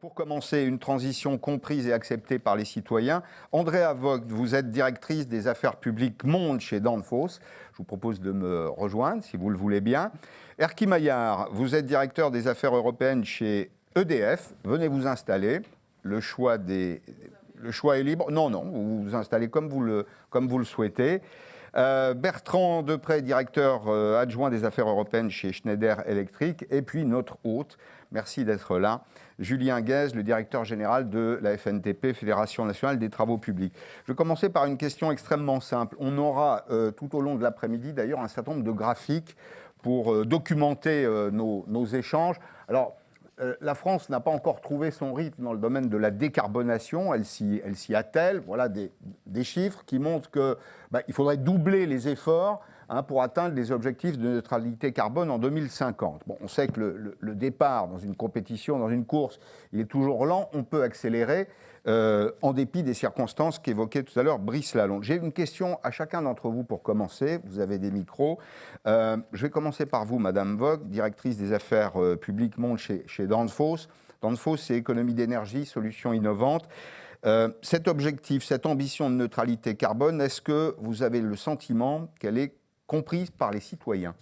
Pour commencer, une transition comprise et acceptée par les citoyens. Andrea Vogt, vous êtes directrice des affaires publiques Monde chez Danfoss. Je vous propose de me rejoindre, si vous le voulez bien. Erkki Maillard, vous êtes directeur des affaires européennes chez EDF. Venez vous installer. Le choix est libre. Non, vous vous installez comme vous le souhaitez. Bertrand Deprez, directeur adjoint des affaires européennes chez Schneider Electric. Et puis notre hôte, merci d'être là, Julien Guez, le directeur général de la FNTP, Fédération nationale des travaux publics. Je vais commencer par une question extrêmement simple. On aura tout au long de l'après-midi d'ailleurs un certain nombre de graphiques pour documenter nos échanges. Alors, la France n'a pas encore trouvé son rythme dans le domaine de la décarbonation, elle s'y attelle. Voilà des chiffres qui montrent qu'il faudrait doubler les efforts pour atteindre les objectifs de neutralité carbone en 2050. Bon, on sait que le départ dans une compétition, dans une course, il est toujours lent, on peut accélérer en dépit des circonstances qu'évoquait tout à l'heure Brice Lalonde. J'ai une question à chacun d'entre vous pour commencer, vous avez des micros. Je vais commencer par vous, Madame Vogt, directrice des affaires publiques Monde chez Danfoss. Danfoss, c'est économie d'énergie, solutions innovantes. Cet objectif, cette ambition de neutralité carbone, est-ce que vous avez le sentiment qu'elle est comprise par les citoyens?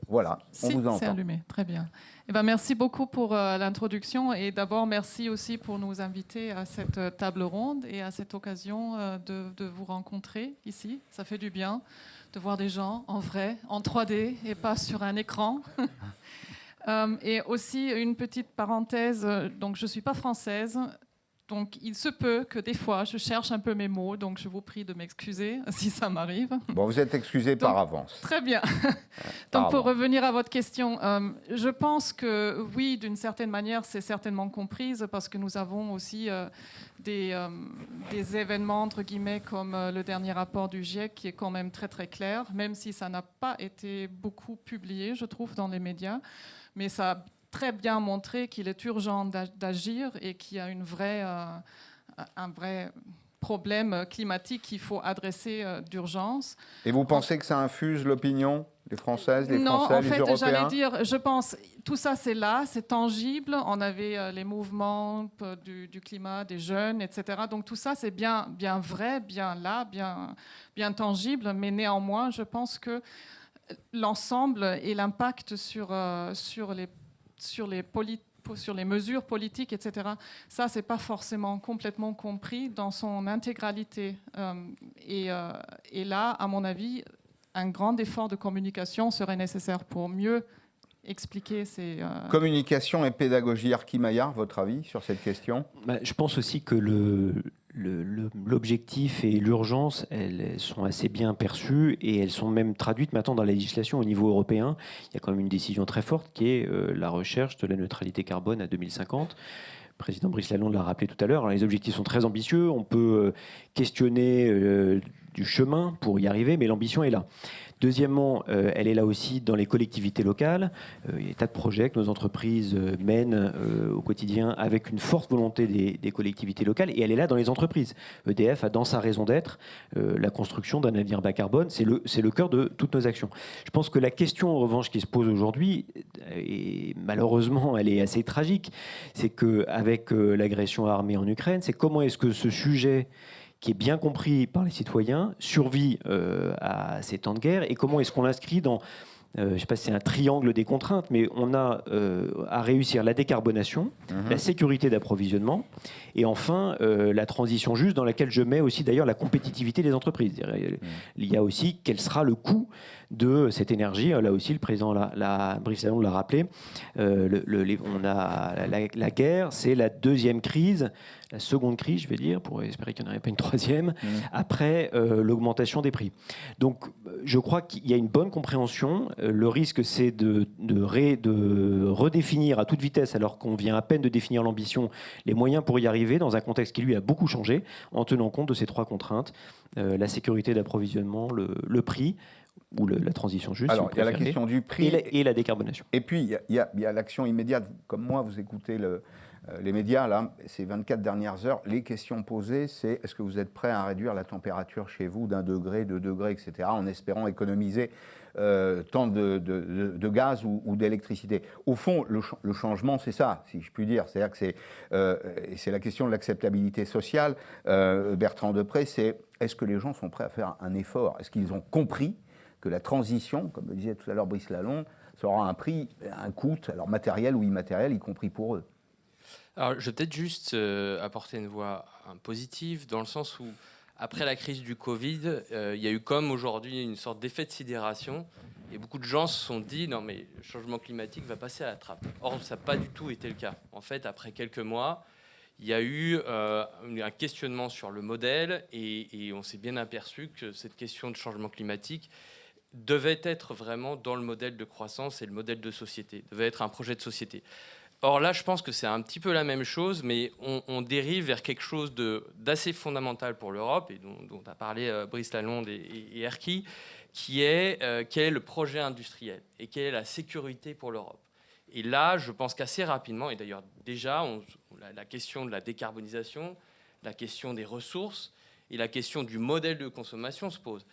Voilà, on vous entend. C'est allumé, très bien. Eh ben, merci beaucoup pour l'introduction et d'abord merci aussi pour nous inviter à cette table ronde et à cette occasion de vous rencontrer ici. Ça fait du bien de voir des gens en vrai, en 3D et pas sur un écran. Et aussi une petite parenthèse, donc je ne suis pas française. Donc, il se peut que des fois, je cherche un peu mes mots, donc je vous prie de m'excuser si ça m'arrive. Bon, vous êtes excusé par avance. Très bien. Donc, pour revenir à votre question, je pense que oui, d'une certaine manière, c'est certainement comprise parce que nous avons aussi des événements, entre guillemets, comme le dernier rapport du GIEC qui est quand même très, très clair, même si ça n'a pas été beaucoup publié, je trouve, dans les médias. Mais ça a très bien montré qu'il est urgent d'agir et qu'il y a un vrai problème climatique qu'il faut adresser d'urgence. Et vous pensez que ça infuse l'opinion des Françaises, les Français, les Européens? Non, en fait, j'allais dire, je pense, tout ça c'est là, c'est tangible. On avait les mouvements du climat, des jeunes, etc. Donc tout ça c'est bien vrai, bien là, bien tangible. Mais néanmoins, je pense que l'ensemble et l'impact sur les mesures politiques, etc. Ça, c'est pas forcément complètement compris dans son intégralité. Et là, à mon avis, un grand effort de communication serait nécessaire pour mieux expliquer ces... Communication et pédagogie. Erkki Maillard, votre avis sur cette question? Je pense aussi que l'objectif et l'urgence, elles sont assez bien perçues et elles sont même traduites maintenant dans la législation au niveau européen. Il y a quand même une décision très forte qui est la recherche de la neutralité carbone à 2050. Le président Brice Lalonde l'a rappelé tout à l'heure. Les objectifs sont très ambitieux. On peut questionner du chemin pour y arriver, mais l'ambition est là. Deuxièmement, elle est là aussi dans les collectivités locales. Il y a des tas de projets que nos entreprises mènent au quotidien avec une forte volonté des collectivités locales. Et elle est là dans les entreprises. EDF a dans sa raison d'être la construction d'un avenir bas carbone. C'est le cœur de toutes nos actions. Je pense que la question, en revanche, qui se pose aujourd'hui, et malheureusement, elle est assez tragique, c'est qu'avec l'agression armée en Ukraine, c'est comment est-ce que ce sujet qui est bien compris par les citoyens, survit à ces temps de guerre, et comment est-ce qu'on l'inscrit dans, je ne sais pas si c'est un triangle des contraintes, mais on a à réussir la décarbonation, la sécurité d'approvisionnement, et enfin la transition juste, dans laquelle je mets aussi d'ailleurs la compétitivité des entreprises. Il y a aussi quel sera le coût de cette énergie. Là aussi, le président Brice Lalonde l'a rappelé. On a la guerre, c'est la deuxième crise, la seconde crise, je vais dire, pour espérer qu'il n'y en ait pas une troisième, après l'augmentation des prix. Donc, je crois qu'il y a une bonne compréhension. Le risque, c'est de redéfinir à toute vitesse, alors qu'on vient à peine de définir l'ambition, les moyens pour y arriver, dans un contexte qui, lui, a beaucoup changé, en tenant compte de ces trois contraintes, la sécurité d'approvisionnement, le prix, ou la transition juste. Alors, il y a la question du prix et la décarbonation. Et puis, il y a l'action immédiate. Comme moi, vous écoutez les médias, là, ces 24 dernières heures, les questions posées, c'est est-ce que vous êtes prêt à réduire la température chez vous d'1 degré, 2 degrés, etc., en espérant économiser tant de gaz ou d'électricité. Au fond, le changement, c'est ça, si je puis dire. C'est-à-dire que c'est la question de l'acceptabilité sociale. Bertrand Depré, c'est est-ce que les gens sont prêts à faire un effort? Est-ce qu'ils ont compris que la transition, comme le disait tout à l'heure Brice Lalonde, ça aura un prix, un coût, alors matériel ou immatériel, y compris pour eux? Alors, je vais peut-être juste apporter une voix positive, dans le sens où, après la crise du Covid, il y a eu comme aujourd'hui une sorte d'effet de sidération, et beaucoup de gens se sont dit, non mais le changement climatique va passer à la trappe. Or, ça n'a pas du tout été le cas. En fait, après quelques mois, il y a eu un questionnement sur le modèle, et on s'est bien aperçu que cette question de changement climatique devait être vraiment dans le modèle de croissance et le modèle de société, devait être un projet de société. Or là, je pense que c'est un petit peu la même chose, mais on dérive vers quelque chose d'assez fondamental pour l'Europe, et dont a parlé Brice Lalonde et Erkki, qui est quel est le projet industriel et quelle est la sécurité pour l'Europe. Et là, je pense qu'assez rapidement, et d'ailleurs déjà, la question de la décarbonisation, la question des ressources et la question du modèle de consommation se pose.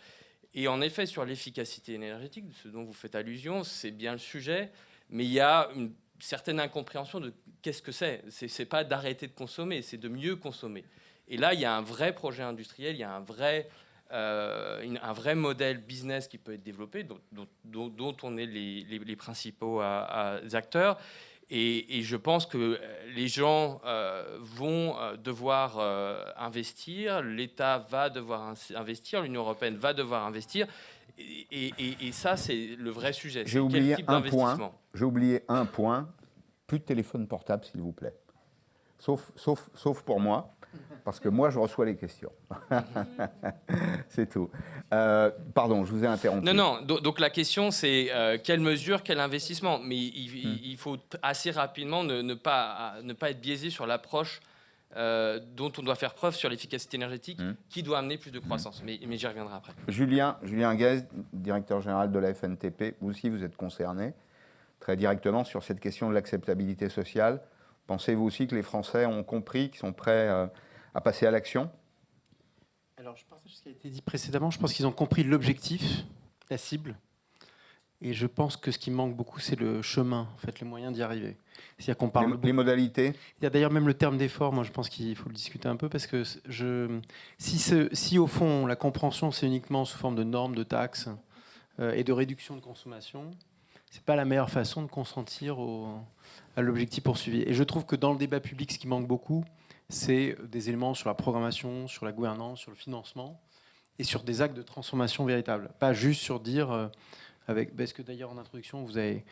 Et en effet, sur l'efficacité énergétique, ce dont vous faites allusion, c'est bien le sujet, mais il y a une certaine incompréhension de qu'est-ce que c'est. C'est pas d'arrêter de consommer, c'est de mieux consommer. Et là, il y a un vrai projet industriel, il y a un vrai modèle business qui peut être développé, dont on est les principaux acteurs. Et je pense que les gens vont devoir investir, l'État va devoir investir, l'Union européenne va devoir investir. Et ça, c'est le vrai sujet. J'ai oublié un point. Plus de téléphone portable, s'il vous plaît. Sauf pour moi, parce que moi, je reçois les questions. C'est tout. Pardon, je vous ai interrompu. Non. Donc la question, c'est quelle mesure, quel investissement. Mais il faut assez rapidement ne pas être biaisé sur l'approche dont on doit faire preuve sur l'efficacité énergétique, qui doit amener plus de croissance. Mais j'y reviendrai après. Julien Guez, directeur général de la FNTP, vous aussi, vous êtes concerné très directement sur cette question de l'acceptabilité sociale. Pensez-vous aussi que les Français ont compris, qu'ils sont prêts à passer à l'action? Alors, je partage ce qui a été dit précédemment. Je pense qu'ils ont compris l'objectif, la cible. Et je pense que ce qui manque beaucoup, c'est le chemin, en fait, les moyens d'y arriver. C'est-à-dire qu'on parle les modalités. Il y a d'ailleurs même le terme d'effort. Moi, je pense qu'il faut le discuter un peu parce que si au fond la compréhension c'est uniquement sous forme de normes, de taxes et de réduction de consommation, c'est pas la meilleure façon de consentir à l'objectif poursuivi. Et je trouve que dans le débat public, ce qui manque beaucoup, c'est des éléments sur la programmation, sur la gouvernance, sur le financement et sur des actes de transformation véritables. Pas juste sur dire parce que d'ailleurs en introduction vous avez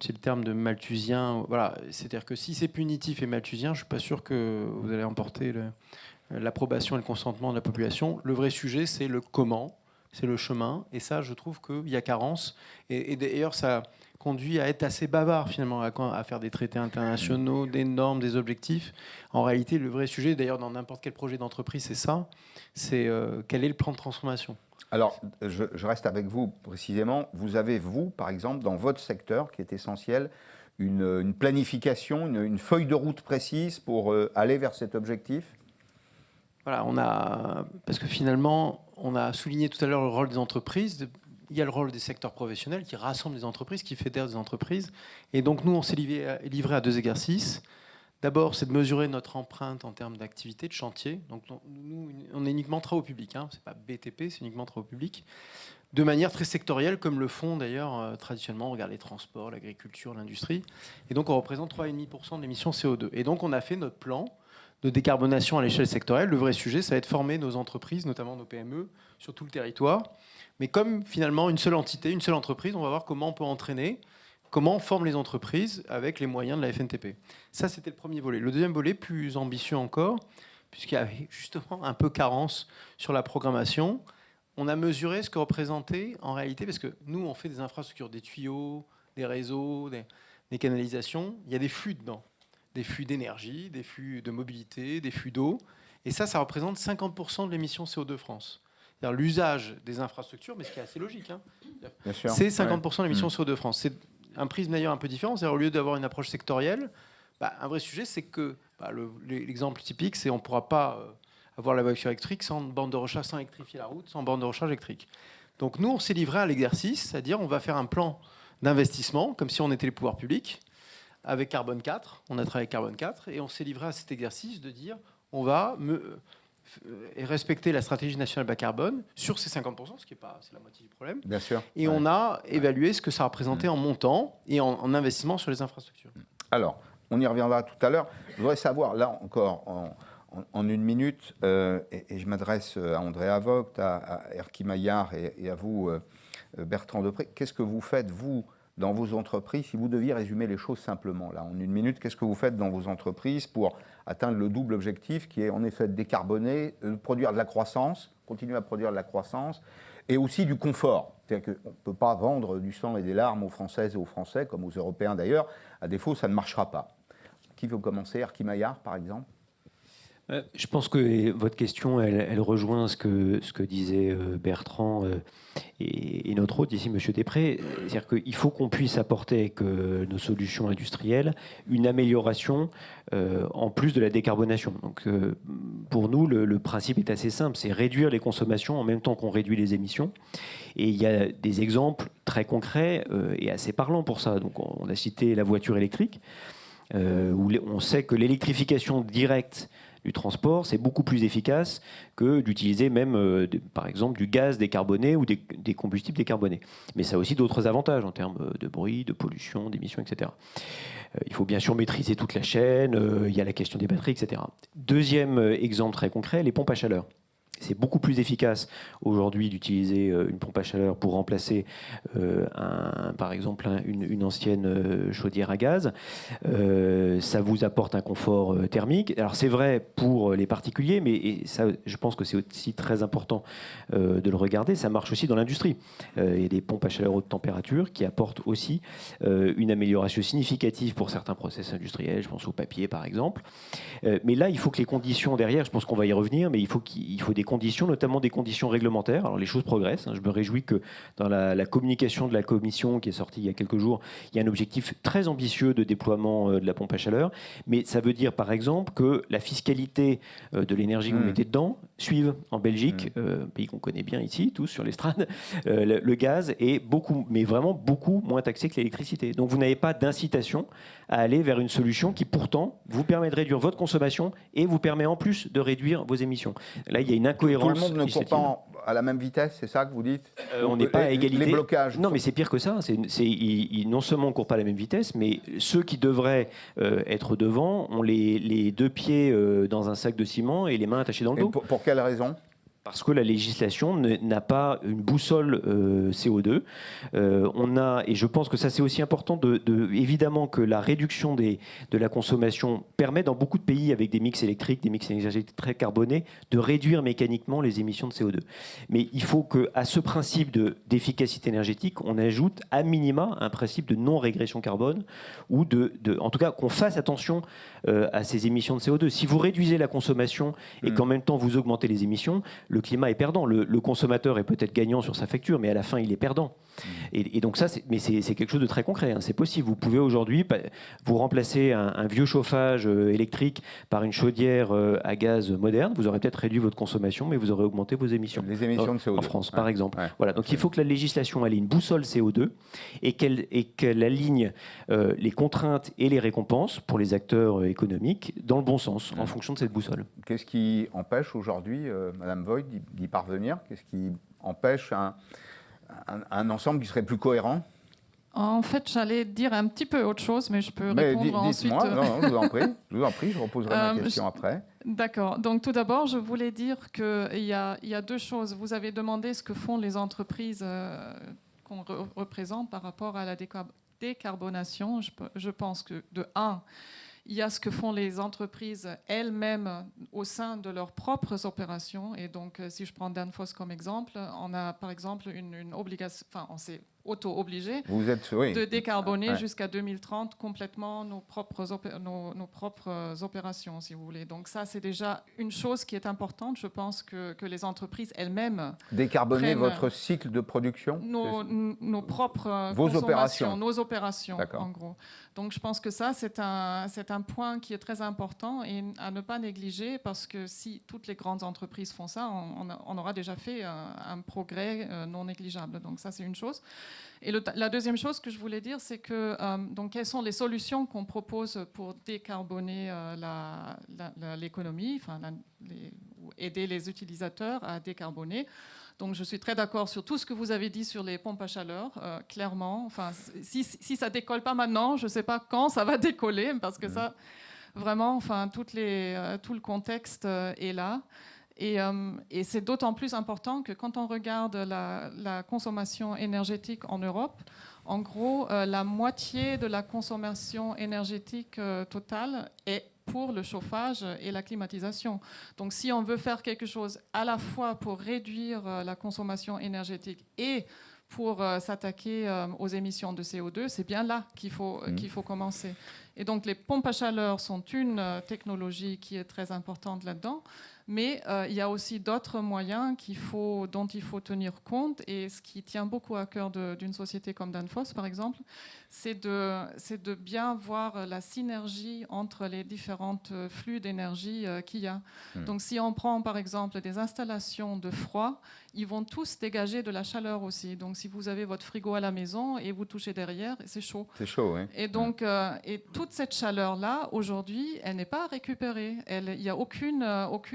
le terme de malthusien. Voilà, c'est-à-dire que si c'est punitif et malthusien, je suis pas sûr que vous allez emporter l'approbation et le consentement de la population. Le vrai sujet, c'est le comment. C'est le chemin, et ça, je trouve qu'il y a carence. Et d'ailleurs, ça conduit à être assez bavard, finalement, à faire des traités internationaux, des normes, des objectifs. En réalité, le vrai sujet, d'ailleurs, dans n'importe quel projet d'entreprise, c'est ça. C'est quel est le plan de transformation? Alors, je reste avec vous, précisément. Vous avez, vous, par exemple, dans votre secteur, qui est essentiel, une planification, une feuille de route précise pour aller vers cet objectif? Voilà, parce que finalement, on a souligné tout à l'heure le rôle des entreprises. Il y a le rôle des secteurs professionnels qui rassemblent des entreprises, qui fédèrent des entreprises. Et donc, nous, on s'est livré à 2 exercices. D'abord, c'est de mesurer notre empreinte en termes d'activité, de chantier. Donc, nous, on est uniquement travaux publics. Ce n'est pas BTP, c'est uniquement travaux publics. De manière très sectorielle, comme le font d'ailleurs traditionnellement. On regarde les transports, l'agriculture, l'industrie. Et donc, on représente 3,5% de l'émission CO2. Et donc, on a fait notre plan de décarbonation à l'échelle sectorielle. Le vrai sujet, ça va être former nos entreprises, notamment nos PME, sur tout le territoire. Mais comme finalement une seule entité, une seule entreprise, on va voir comment on peut entraîner, comment on forme les entreprises avec les moyens de la FNTP. Ça, c'était le premier volet. Le deuxième volet, plus ambitieux encore, puisqu'il y avait justement un peu carence sur la programmation, on a mesuré ce que représentait en réalité, parce que nous, on fait des infrastructures, des tuyaux, des réseaux, des canalisations. Il y a des flux dedans. Des flux d'énergie, des flux de mobilité, des flux d'eau. Et ça représente 50% de l'émission CO2 France. C'est-à-dire l'usage des infrastructures, mais ce qui est assez logique. C'est 50% de l'émission CO2 France. C'est un prisme d'ailleurs un peu différent. C'est-à-dire au lieu d'avoir une approche sectorielle, Un vrai sujet, c'est que l'exemple typique, c'est on ne pourra pas avoir la voiture électrique sans bande de recharge, sans électrifier la route, sans bande de recharge électrique. Donc nous, on s'est livré à l'exercice, c'est-à-dire on va faire un plan d'investissement, comme si on était les pouvoirs publics, avec Carbone 4. On a travaillé avec Carbone 4 et on s'est livré à cet exercice de dire on va respecter la stratégie nationale bas carbone sur ces 50%, ce qui est pas, c'est la moitié du problème. Bien sûr. Et on a évalué ce que ça représentait en montant et en investissement sur les infrastructures. Alors, on y reviendra tout à l'heure. Je voudrais savoir, là encore, en une minute, et je m'adresse à Andrea Vogt, à Erkki Maillard et à vous, Bertrand Depré. Qu'est-ce que vous faites, vous, dans vos entreprises, si vous deviez résumer les choses simplement, là, en une minute, qu'est-ce que vous faites dans vos entreprises pour atteindre le double objectif qui est en effet de décarboner, de produire de la croissance, continuer à produire de la croissance, et aussi du confort. C'est-à-dire qu'on ne peut pas vendre du sang et des larmes aux Françaises et aux Français, comme aux Européens d'ailleurs. À défaut, ça ne marchera pas. Qui veut commencer? Erkki Maillard, par exemple? Je pense que votre question, elle rejoint ce que disait Bertrand et notre hôte ici, M. Després. C'est-à-dire qu'il faut qu'on puisse apporter avec nos solutions industrielles une amélioration en plus de la décarbonation. Donc, pour nous, le principe est assez simple, c'est réduire les consommations en même temps qu'on réduit les émissions. Et il y a des exemples très concrets et assez parlants pour ça. Donc, on a cité la voiture électrique, où on sait que l'électrification directe du transport, c'est beaucoup plus efficace que d'utiliser même, par exemple, du gaz décarboné ou des combustibles décarbonés. Mais ça a aussi d'autres avantages en termes de bruit, de pollution, d'émissions, etc. Il faut bien sûr maîtriser toute la chaîne, il y a la question des batteries, etc. Deuxième exemple très concret, les pompes à chaleur. C'est beaucoup plus efficace aujourd'hui d'utiliser une pompe à chaleur pour remplacer par exemple une ancienne chaudière à gaz. Ça vous apporte un confort thermique. Alors c'est vrai pour les particuliers, mais ça, je pense que c'est aussi très important de le regarder. Ça marche aussi dans l'industrie. Il y a des pompes à chaleur haute température qui apportent aussi une amélioration significative pour certains process industriels. Je pense au papier par exemple. Mais là, il faut que les conditions derrière, je pense qu'on va y revenir, mais il faut des conditions, notamment des conditions réglementaires. Alors les choses progressent. Je me réjouis que dans la communication de la Commission qui est sortie il y a quelques jours, il y a un objectif très ambitieux de déploiement de la pompe à chaleur. Mais ça veut dire par exemple que la fiscalité de l'énergie que vous mettez dedans suive. En Belgique, pays qu'on connaît bien ici, tous sur l'estrade, le gaz est beaucoup, mais vraiment beaucoup moins taxé que l'électricité. Donc vous n'avez pas d'incitation à aller vers une solution qui pourtant vous permet de réduire votre consommation et vous permet en plus de réduire vos émissions. Là, il y a une incohérence. Tout le monde ne court pas à la même vitesse, c'est ça que vous dites? On n'est pas à égalité. Les blocages. Non, mais c'est pire que ça. Non seulement on ne court pas à la même vitesse, mais ceux qui devraient être devant ont les deux pieds dans un sac de ciment et les mains attachées dans le dos. Pour quelle raison? Parce que la législation n'a pas une boussole CO2. Et je pense que ça c'est aussi important, évidemment que la réduction de la consommation permet dans beaucoup de pays avec des mix électriques, des mix énergétiques très carbonés, de réduire mécaniquement les émissions de CO2. Mais il faut qu'à ce principe d'efficacité énergétique, on ajoute à minima un principe de non-régression carbone, ou en tout cas qu'on fasse attention à ces émissions de CO2. Si vous réduisez la consommation et qu'en même temps vous augmentez les émissions, le climat est perdant. Le consommateur est peut-être gagnant sur sa facture, mais à la fin, il est perdant. Et donc ça, c'est quelque chose de très concret. C'est possible. Vous pouvez aujourd'hui vous remplacer un vieux chauffage électrique par une chaudière à gaz moderne. Vous aurez peut-être réduit votre consommation, mais vous aurez augmenté vos émissions. Les émissions de CO2. En France, par exemple. Ouais. Voilà. Donc il faut que la législation ait une boussole CO2 et qu'elle aligne les contraintes et les récompenses pour les acteurs économiques dans le bon sens, en fonction de cette boussole. Qu'est-ce qui empêche aujourd'hui, Madame Voigt, d'y parvenir? Qu'est-ce qui empêche un ensemble qui serait plus cohérent? En fait, j'allais dire un petit peu autre chose, mais je peux répondre ensuite. Non, je vous en prie, je reposerai ma question après. D'accord. Donc tout d'abord, je voulais dire qu'il y a deux choses. Vous avez demandé ce que font les entreprises qu'on représente par rapport à la décarbonation. Je pense que, de un, il y a ce que font les entreprises elles-mêmes au sein de leurs propres opérations. Et donc, si je prends Danfoss comme exemple, on a par exemple une obligation, enfin, on s'est auto-obligés oui. de décarboner jusqu'à 2030 complètement nos propres opérations, si vous voulez. Donc ça, c'est déjà une chose qui est importante. Je pense que les entreprises elles-mêmes... Décarboner votre cycle de production? Nos propres Vos opérations. Nos opérations, en gros. Donc je pense que ça, c'est un point qui est très important et à ne pas négliger, parce que si toutes les grandes entreprises font ça, on aura déjà fait un progrès non négligeable. Donc ça, c'est une chose. Et la deuxième chose que je voulais dire, c'est que donc quelles sont les solutions qu'on propose pour décarboner l'économie, enfin aider les utilisateurs à décarboner. Donc je suis très d'accord sur tout ce que vous avez dit sur les pompes à chaleur, clairement. Enfin, si ça décolle pas maintenant, je ne sais pas quand ça va décoller, parce que ça, vraiment, enfin, tout le contexte est là. Et c'est d'autant plus important que quand on regarde la consommation énergétique en Europe, en gros, la moitié de la consommation énergétique totale est pour le chauffage et la climatisation. Donc si on veut faire quelque chose à la fois pour réduire la consommation énergétique et pour s'attaquer aux émissions de CO2, c'est bien là qu'il faut commencer. Et donc les pompes à chaleur sont une technologie qui est très importante là-dedans, mais il y a aussi d'autres moyens dont il faut tenir compte. Et ce qui tient beaucoup à cœur d'une société comme Danfoss, par exemple, c'est de bien voir la synergie entre les différents flux d'énergie qu'il y a. Donc si on prend par exemple des installations de froid, ils vont tous dégager de la chaleur aussi. Donc si vous avez votre frigo à la maison et vous touchez derrière, c'est chaud. C'est chaud, oui. Et donc, toute cette chaleur-là, aujourd'hui, elle n'est pas récupérée. Il n'y a aucune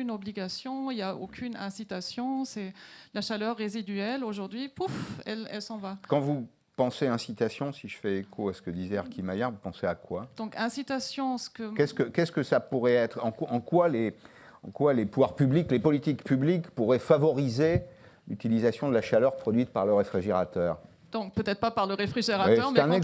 obligation, il n'y a aucune incitation. C'est la chaleur résiduelle. Aujourd'hui, pouf, elle s'en va. Quand vous pensez incitation, si je fais écho à ce que disait Erkki Maillard, vous pensez à quoi? Donc, incitation, Qu'est-ce que ça pourrait être? En quoi les pouvoirs publics, les politiques publiques pourraient favoriser l'utilisation de la chaleur produite par le réfrigérateur? Donc, peut-être pas par le réfrigérateur, mais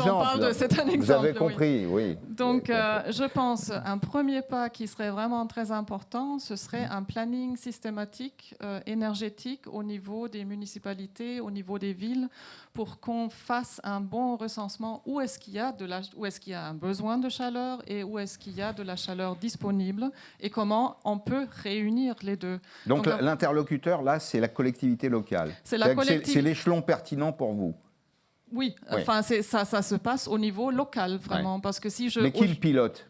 c'est un exemple. Vous avez compris, oui. Donc, je pense un premier pas qui serait vraiment très important, ce serait un planning systématique énergétique au niveau des municipalités, au niveau des villes, pour qu'on fasse un bon recensement. Où est-ce qu'il y a un besoin de chaleur et où est-ce qu'il y a de la chaleur disponible et comment on peut réunir les deux. Donc l'interlocuteur, là, c'est la collectivité locale. C'est l'échelon pertinent pour vous. Oui, enfin, ça se passe au niveau local, vraiment. Parce que mais qui le pilote?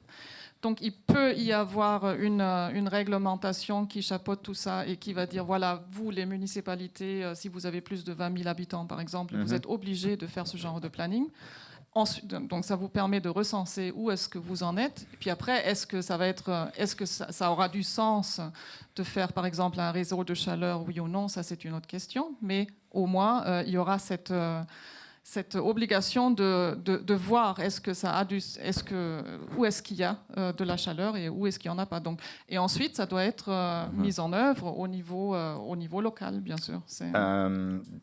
Donc, il peut y avoir une réglementation qui chapeaute tout ça et qui va dire, voilà, vous, les municipalités, si vous avez plus de 20 000 habitants, par exemple, vous êtes obligés de faire ce genre de planning. Ensuite, donc, ça vous permet de recenser où est-ce que vous en êtes. Et puis après, est-ce que ça aura du sens de faire, par exemple, un réseau de chaleur, oui ou non? Ça, c'est une autre question. Mais au moins, il y aura cette obligation de voir où est-ce qu'il y a de la chaleur et où est-ce qu'il n'y en a pas. Donc, et ensuite, ça doit être mis en œuvre au niveau local, bien sûr.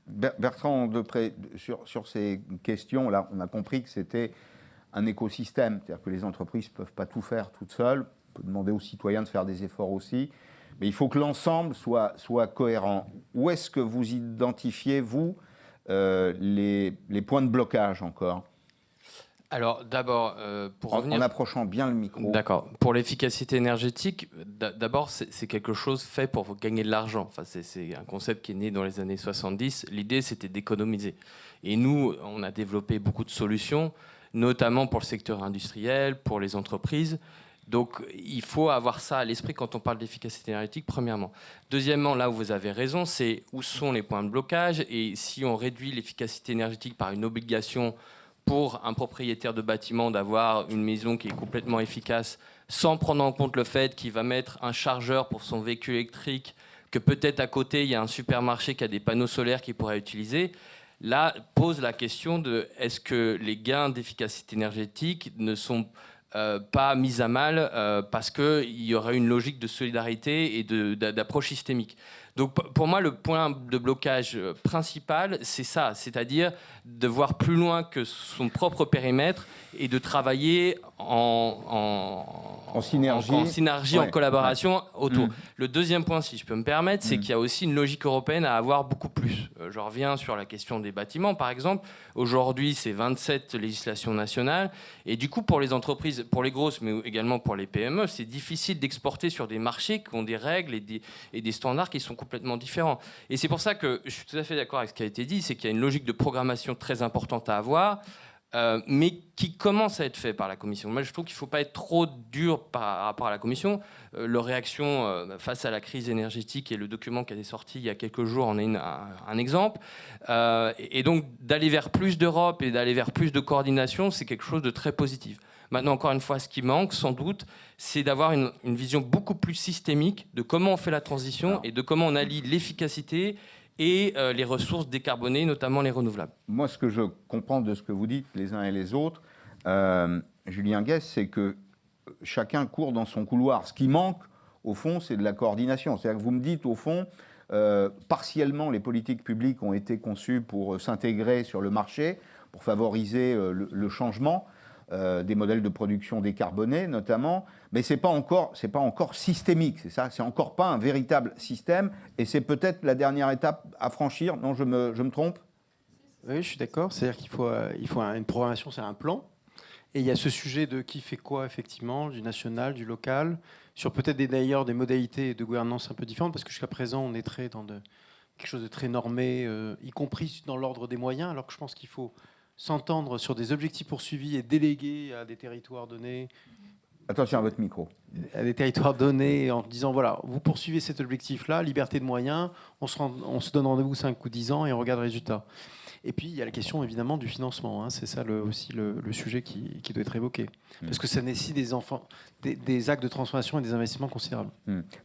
Bertrand Depré, sur ces questions-là, on a compris que c'était un écosystème, c'est-à-dire que les entreprises ne peuvent pas tout faire toutes seules. On peut demander aux citoyens de faire des efforts aussi, mais il faut que l'ensemble soit cohérent. Où est-ce que vous identifiez, vous, les points de blocage encore? Alors d'abord, pour revenir... En approchant bien le micro. D'accord. Pour l'efficacité énergétique, d'abord, c'est quelque chose fait pour gagner de l'argent. Enfin, c'est un concept qui est né dans les années 70. L'idée, c'était d'économiser. Et nous, on a développé beaucoup de solutions, notamment pour le secteur industriel, pour les entreprises. Donc, il faut avoir ça à l'esprit quand on parle d'efficacité énergétique, premièrement. Deuxièmement, là où vous avez raison, c'est où sont les points de blocage. Et si on réduit l'efficacité énergétique par une obligation pour un propriétaire de bâtiment d'avoir une maison qui est complètement efficace, sans prendre en compte le fait qu'il va mettre un chargeur pour son véhicule électrique, que peut-être à côté, il y a un supermarché qui a des panneaux solaires qu'il pourrait utiliser, là, pose la question de est-ce que les gains d'efficacité énergétique ne sont pas mise à mal parce qu'il y aurait une logique de solidarité et d'approche systémique. Donc pour moi, le point de blocage principal, c'est ça, c'est-à-dire de voir plus loin que son propre périmètre et de travailler en en synergie, en collaboration autour. Le deuxième point, si je peux me permettre, c'est qu'il y a aussi une logique européenne à avoir beaucoup plus. Je reviens sur la question des bâtiments, par exemple. Aujourd'hui, c'est 27 législations nationales. Et du coup, pour les entreprises, pour les grosses, mais également pour les PME, c'est difficile d'exporter sur des marchés qui ont des règles et des standards qui sont complètement différents. Et c'est pour ça que je suis tout à fait d'accord avec ce qui a été dit, c'est qu'il y a une logique de programmation très importante à avoir, mais qui commence à être fait par la Commission. Moi, je trouve qu'il ne faut pas être trop dur par rapport à la Commission. Leur réaction face à la crise énergétique et le document qui a été sorti il y a quelques jours en est un exemple. Et donc, d'aller vers plus d'Europe et d'aller vers plus de coordination, c'est quelque chose de très positif. Maintenant, encore une fois, ce qui manque, sans doute, c'est d'avoir une vision beaucoup plus systémique de comment on fait la transition et de comment on allie l'efficacité et les ressources décarbonées, notamment les renouvelables. Moi, ce que je comprends de ce que vous dites les uns et les autres, Julien Guès, c'est que chacun court dans son couloir. Ce qui manque, au fond, c'est de la coordination. C'est-à-dire que vous me dites, au fond, partiellement, les politiques publiques ont été conçues pour s'intégrer sur le marché, pour favoriser le changement des modèles de production décarbonés, notamment, mais ce n'est pas encore systémique, c'est ça, c'est encore pas un véritable système, et c'est peut-être la dernière étape à franchir. Non, je me trompe? Oui, je suis d'accord, c'est-à-dire qu'il faut une programmation, c'est un plan, et il y a ce sujet de qui fait quoi, effectivement, du national, du local, sur peut-être d'ailleurs des modalités de gouvernance un peu différentes, parce que jusqu'à présent, on est très dans quelque chose de très normé, y compris dans l'ordre des moyens, alors que je pense qu'il faut s'entendre sur des objectifs poursuivis et déléguer à des territoires donnés. Attention à votre micro. À des territoires donnés en disant, voilà, vous poursuivez cet objectif-là, liberté de moyens, on se donne rendez-vous 5 ou 10 ans et on regarde le résultat. Et puis, il y a la question, évidemment, du financement. Hein. C'est ça aussi le sujet qui doit être évoqué. Parce que ça nécessite des actes de transformation et des investissements considérables.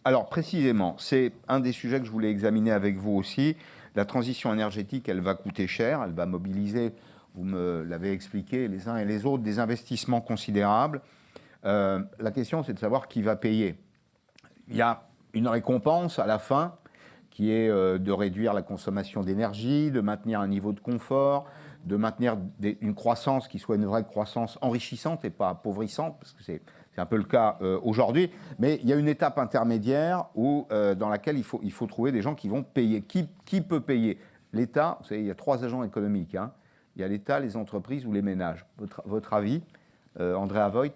Alors, précisément, c'est un des sujets que je voulais examiner avec vous aussi. La transition énergétique, elle va coûter cher, elle va mobiliser, vous me l'avez expliqué, les uns et les autres, des investissements considérables. La question, c'est de savoir qui va payer. Il y a une récompense à la fin qui est de réduire la consommation d'énergie, de maintenir un niveau de confort, de maintenir une croissance qui soit une vraie croissance enrichissante et pas appauvrissante, parce que c'est un peu le cas aujourd'hui. Mais il y a une étape intermédiaire dans laquelle il faut trouver des gens qui vont payer. Qui peut payer? L'État, vous savez, il y a 3 agents économiques. Hein. Il y a l'État, les entreprises ou les ménages. Votre avis, Andrea Voigt?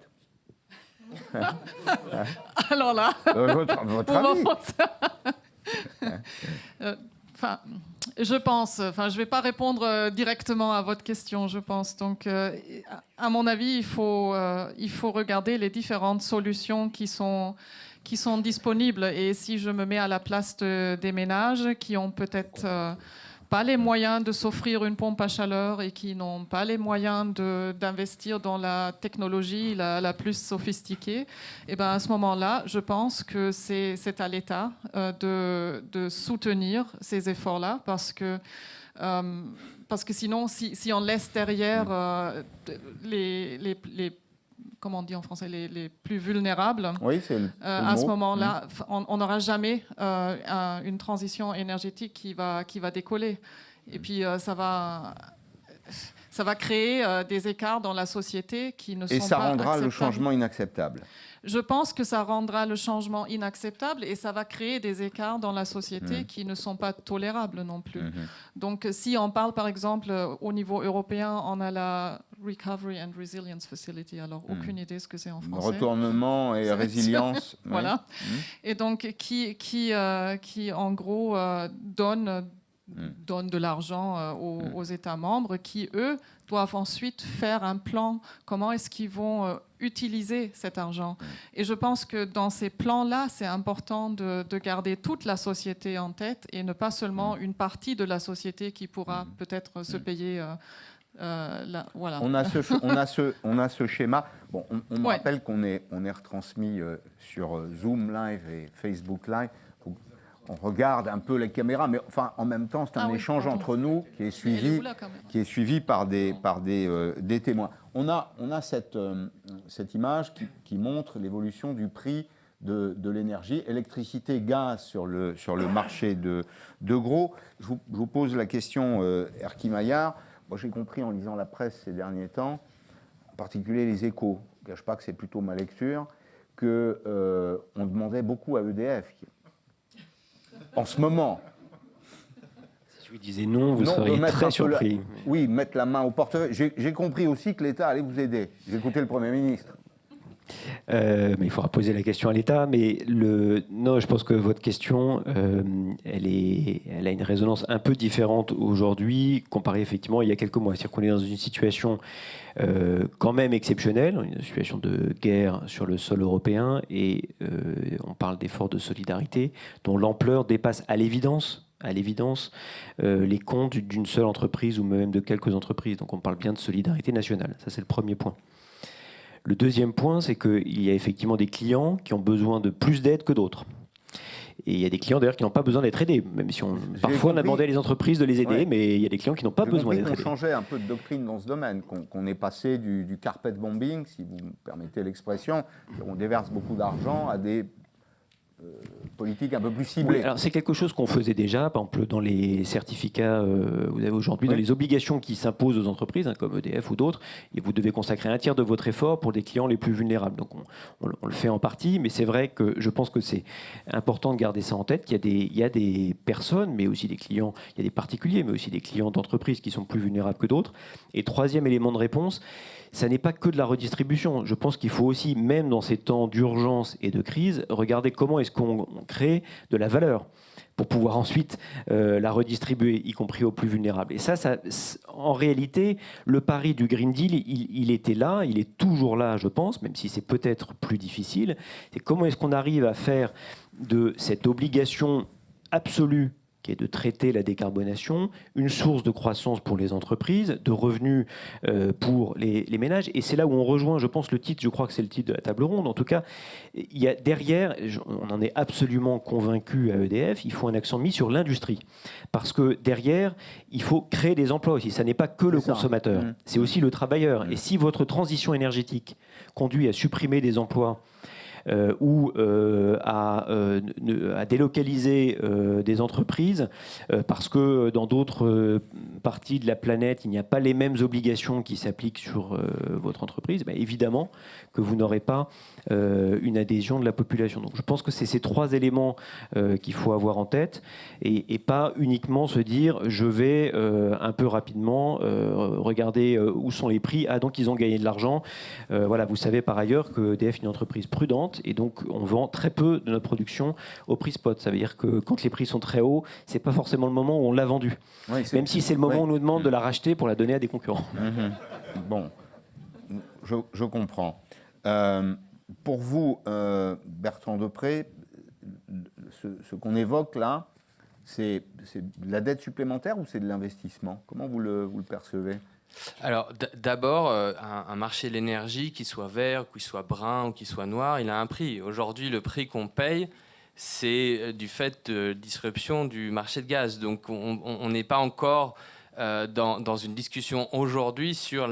Alors là, votre avis. Je ne vais pas répondre directement à votre question, je pense. Donc, à mon avis, il faut regarder les différentes solutions qui sont disponibles. Et si je me mets à la place des ménages qui ont peut-être pas les moyens de s'offrir une pompe à chaleur et qui n'ont pas les moyens d'investir dans la technologie la plus sophistiquée, et ben à ce moment-là, je pense que c'est à l'État de soutenir ces efforts-là parce que sinon, si on laisse derrière les comment on dit en français, les plus vulnérables, oui, c'est à ce moment-là, on n'aura jamais une transition énergétique qui va décoller. Et puis, ça va créer des écarts dans la société qui ne sont pas acceptables. Et ça rendra le changement inacceptable. Je pense que ça rendra le changement inacceptable et ça va créer des écarts dans la société qui ne sont pas tolérables non plus. Donc, si on parle, par exemple, au niveau européen, on a la Recovery and Resilience Facility. Alors, aucune idée ce que c'est en français. Retournement et résilience. Voilà. Et donc, qui en gros, donne de l'argent aux États membres qui, eux, doivent ensuite faire un plan. Comment est-ce qu'ils vont utiliser cet argent? Et je pense que dans ces plans-là, c'est important de garder toute la société en tête et ne pas seulement une partie de la société qui pourra peut-être se payer. Voilà. On a ce schéma. Bon, on me rappelle qu'on est retransmis sur Zoom Live et Facebook Live. On regarde un peu les caméras, mais enfin, en même temps, c'est un échange entre nous qui est suivi par des témoins. On a cette image qui montre l'évolution du prix de l'énergie, électricité, gaz sur le marché de gros. Je vous pose la question, Erkki Maillard. Moi, j'ai compris en lisant la presse ces derniers temps, en particulier les Échos, je ne cache pas que c'est plutôt ma lecture, qu'on demandait beaucoup à EDF. En ce moment. Si je lui disais non, vous seriez très surpris. Oui, mettre la main au portefeuille. J'ai compris aussi que l'État allait vous aider. J'ai écouté le Premier ministre. Mais il faudra poser la question à l'État. Mais non, je pense que votre question, elle a une résonance un peu différente aujourd'hui comparée effectivement il y a quelques mois. C'est-à-dire qu'on est dans une situation quand même exceptionnelle, une situation de guerre sur le sol européen, et on parle d'efforts de solidarité dont l'ampleur dépasse à l'évidence les comptes d'une seule entreprise ou même de quelques entreprises. Donc on parle bien de solidarité nationale. Ça, c'est le premier point. Le deuxième point, c'est qu'il y a effectivement des clients qui ont besoin de plus d'aide que d'autres. Et il y a des clients d'ailleurs qui n'ont pas besoin d'être aidés, même si parfois on a demandé à les entreprises de les aider, mais il y a des clients qui n'ont pas besoin d'être aidés. On changeait un peu de doctrine dans ce domaine, qu'on est passé du carpet bombing, si vous me permettez l'expression, on déverse beaucoup d'argent à des politique un peu plus ciblée. Oui, alors c'est quelque chose qu'on faisait déjà, par exemple dans les certificats, vous avez aujourd'hui dans les obligations qui s'imposent aux entreprises, comme EDF ou d'autres, et vous devez consacrer un tiers de votre effort pour des clients les plus vulnérables. Donc on le fait en partie, mais c'est vrai que je pense que c'est important de garder ça en tête, qu'il y a des personnes, mais aussi des clients, il y a des particuliers, mais aussi des clients d'entreprises qui sont plus vulnérables que d'autres. Et troisième élément de réponse, ça n'est pas que de la redistribution. Je pense qu'il faut aussi, même dans ces temps d'urgence et de crise, regarder comment est-ce qu'on crée de la valeur pour pouvoir ensuite la redistribuer, y compris aux plus vulnérables. Et ça, en réalité, le pari du Green Deal, il était là, il est toujours là, je pense, même si c'est peut-être plus difficile. C'est comment est-ce qu'on arrive à faire de cette obligation absolue qui est de traiter la décarbonation, une source de croissance pour les entreprises, de revenus pour les ménages. Et c'est là où on rejoint, je pense, le titre, je crois que c'est le titre de la table ronde. En tout cas, il y a derrière, on en est absolument convaincu à EDF, il faut un accent mis sur l'industrie. Parce que derrière, il faut créer des emplois aussi. Ça n'est pas que le consommateur, c'est aussi le travailleur. Et si votre transition énergétique conduit à supprimer des emplois, ou à délocaliser des entreprises parce que dans d'autres parties de la planète, il n'y a pas les mêmes obligations qui s'appliquent sur votre entreprise, évidemment que vous n'aurez pas une adhésion de la population. Donc je pense que c'est ces trois éléments qu'il faut avoir en tête et pas uniquement se dire je vais un peu rapidement regarder où sont les prix. Ah, donc ils ont gagné de l'argent. Voilà, vous savez par ailleurs que EDF est une entreprise prudente et donc on vend très peu de notre production au prix spot. Ça veut dire que quand les prix sont très hauts, c'est pas forcément le moment où on l'a vendue. Oui, même si c'est le moment où on nous demande de la racheter pour la donner à des concurrents. Bon, je comprends. Pour vous, Bertrand Depré, ce qu'on évoque là, c'est de la dette supplémentaire ou c'est de l'investissement? Comment vous le percevez? Alors d'abord, un marché de l'énergie, qu'il soit vert, qu'il soit brun ou qu'il soit noir, il a un prix. Aujourd'hui, le prix qu'on paye, c'est du fait de disruption du marché de gaz. Donc on n'est pas encore dans une discussion aujourd'hui sur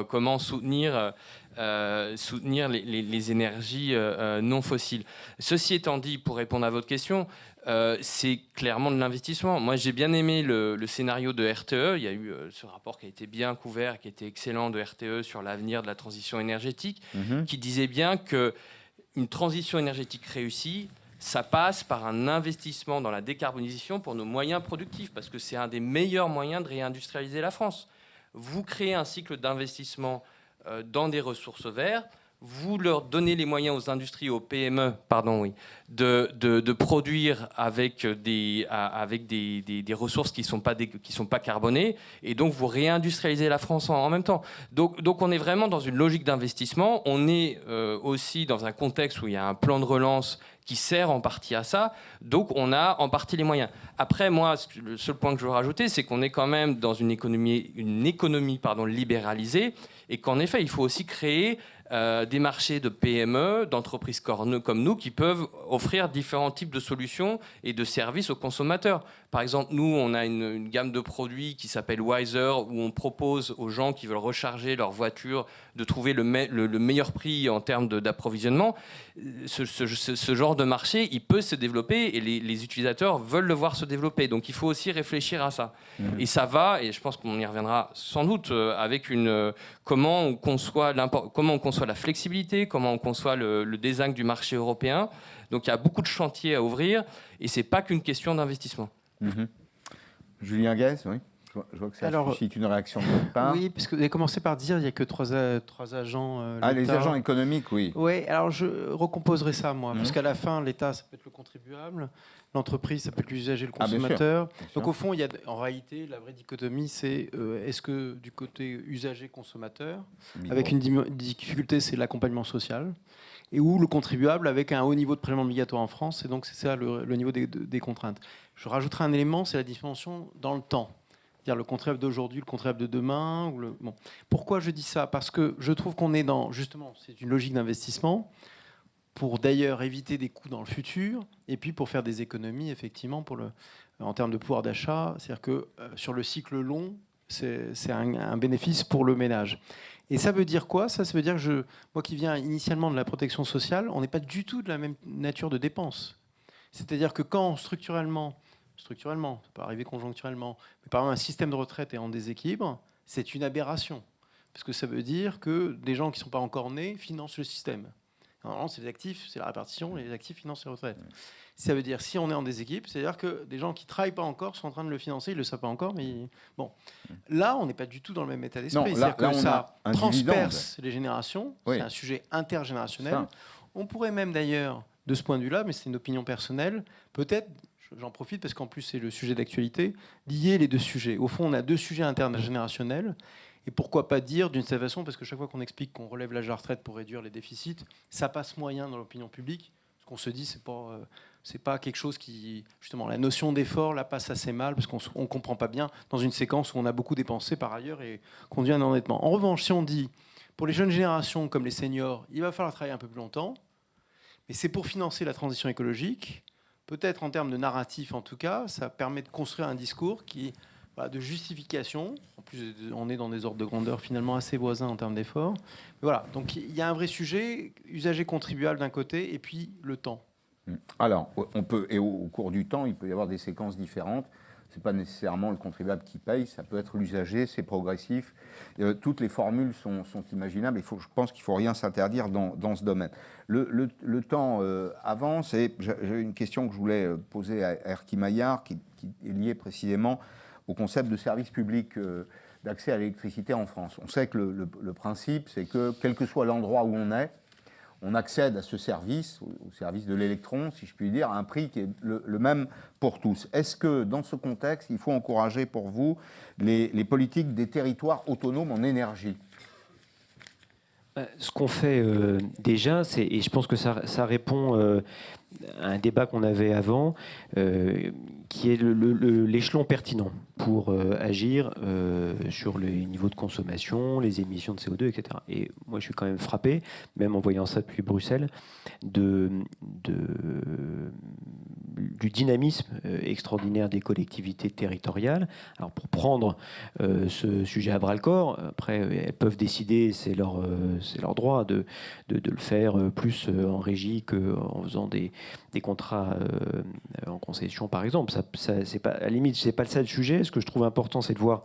comment soutenir les énergies non fossiles. Ceci étant dit, pour répondre à votre question, c'est clairement de l'investissement. Moi, j'ai bien aimé le scénario de RTE. Il y a eu ce rapport qui a été bien couvert, qui était excellent de RTE sur l'avenir de la transition énergétique, qui disait bien qu'une transition énergétique réussie, ça passe par un investissement dans la décarbonisation pour nos moyens productifs, parce que c'est un des meilleurs moyens de réindustrialiser la France. Vous créez un cycle d'investissement dans des ressources vertes, vous leur donnez les moyens aux industries, aux PME, de produire avec des ressources qui sont pas carbonées, et donc vous réindustrialisez la France en même temps. Donc on est vraiment dans une logique d'investissement. On est aussi dans un contexte où il y a un plan de relance qui sert en partie à ça, donc on a en partie les moyens. Après, moi, le seul point que je veux rajouter, c'est qu'on est quand même dans une économie libéralisée, et qu'en effet, il faut aussi créer des marchés de PME, d'entreprises comme nous, qui peuvent offrir différents types de solutions et de services aux consommateurs. Par exemple, nous, on a une gamme de produits qui s'appelle Wiser, où on propose aux gens qui veulent recharger leur voiture de trouver le meilleur prix en termes d'approvisionnement. Ce genre de marché, il peut se développer et les utilisateurs veulent le voir se développer. Donc il faut aussi réfléchir à ça. Et ça va, et je pense qu'on y reviendra sans doute, avec comment on conçoit la flexibilité, comment on conçoit le design du marché européen. Donc il y a beaucoup de chantiers à ouvrir et ce n'est pas qu'une question d'investissement. Julien Guès, oui. Je vois que ça suscite une réaction de votre part. Oui, parce que vous avez commencé par dire qu'il n'y a que trois agents. Les agents économiques, oui. Oui, alors je recomposerai ça, moi. Parce qu'à la fin, l'État, ça peut être le contribuable. L'entreprise, ça peut être l'usager, le consommateur. Bien sûr. Donc au fond, en réalité, la vraie dichotomie, c'est est-ce que du côté usager-consommateur, avec une difficulté, c'est l'accompagnement social, et où le contribuable avec un haut niveau de prélèvement obligatoire en France, et donc c'est ça le niveau des contraintes. Je rajouterai un élément, c'est la dimension dans le temps. C'est-à-dire le contribuable d'aujourd'hui, le contribuable de demain. Bon. Pourquoi je dis ça? Parce que je trouve qu'on est dans, justement, c'est une logique d'investissement, pour d'ailleurs éviter des coûts dans le futur, et puis pour faire des économies, effectivement, en termes de pouvoir d'achat. C'est-à-dire que sur le cycle long, c'est un bénéfice pour le ménage. Et ça veut dire quoi? Ça veut dire que moi qui viens initialement de la protection sociale, on n'est pas du tout de la même nature de dépenses. C'est-à-dire que quand structurellement, ça peut arriver conjoncturellement, mais par exemple un système de retraite est en déséquilibre, c'est une aberration. Parce que ça veut dire que des gens qui ne sont pas encore nés financent le système. Normalement, c'est les actifs, c'est la répartition, et les actifs financent les retraites. Ça veut dire, si on est en déséquilibre, c'est-à-dire que des gens qui ne travaillent pas encore sont en train de le financer, ils ne le savent pas encore, mais bon. Là, on n'est pas du tout dans le même état d'esprit. C'est-à-dire que ça transperce les générations, c'est un sujet intergénérationnel. On pourrait même d'ailleurs, de ce point de vue-là, mais c'est une opinion personnelle, peut-être, j'en profite parce qu'en plus c'est le sujet d'actualité, lier les deux sujets. Au fond, on a deux sujets intergénérationnels. Et pourquoi pas dire d'une certaine façon, parce que chaque fois qu'on explique qu'on relève l'âge de la retraite pour réduire les déficits, ça passe moyen dans l'opinion publique. Ce qu'on se dit, c'est pas quelque chose qui, justement, la notion d'effort la passe assez mal parce qu'on ne comprend pas bien dans une séquence où on a beaucoup dépensé par ailleurs et conduit à un endettement. En revanche, si on dit pour les jeunes générations comme les seniors, il va falloir travailler un peu plus longtemps, mais c'est pour financer la transition écologique. Peut-être en termes de narratif, en tout cas, ça permet de construire un discours qui de justification. En plus, on est dans des ordres de grandeur finalement assez voisins en termes d'efforts. Voilà, donc il y a un vrai sujet, usager contribuable d'un côté, et puis le temps. Alors, on peut, et au cours du temps, il peut y avoir des séquences différentes. Ce n'est pas nécessairement le contribuable qui paye, ça peut être l'usager, c'est progressif. Toutes les formules sont imaginables. Je pense qu'il ne faut rien s'interdire dans ce domaine. Le temps avance, et j'ai une question que je voulais poser à Erkki Maillard, qui est liée précisément au concept de service public d'accès à l'électricité en France. On sait que le principe, c'est que quel que soit l'endroit où on est, on accède à ce service, au service de l'électron, si je puis dire, à un prix qui est le même pour tous. Est-ce que, dans ce contexte, il faut encourager pour vous les politiques des territoires autonomes en énergie ? Ce qu'on fait déjà, et je pense que ça répond à un débat qu'on avait avant, qui est l'échelon pertinent pour agir sur les niveaux de consommation, les émissions de CO2, etc. Et moi, je suis quand même frappé, même en voyant ça depuis Bruxelles, du dynamisme extraordinaire des collectivités territoriales. Alors, pour prendre ce sujet à bras-le-corps, après, elles peuvent décider, c'est leur droit de le faire plus en régie qu'en faisant des contrats en concession, par exemple. C'est pas, à la limite, c'est pas le seul sujet. Ce que je trouve important, c'est de voir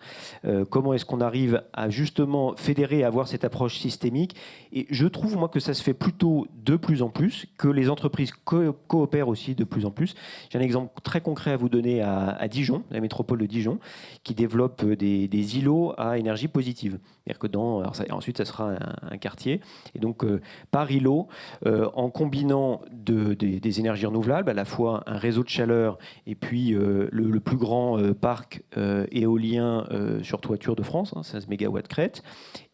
comment est-ce qu'on arrive à justement fédérer, à avoir cette approche systémique. Et je trouve, moi, que ça se fait plutôt de plus en plus, que les entreprises coopèrent aussi de plus en plus. J'ai un exemple très concret à vous donner à Dijon, la métropole de Dijon, qui développe des îlots à énergie positive. C'est-à-dire que ensuite, ça sera un quartier. Et donc, par îlot, en combinant des énergies renouvelables, à la fois un réseau de chaleur et puis le plus grand parc éolien sur toiture de France, 16 MW crête,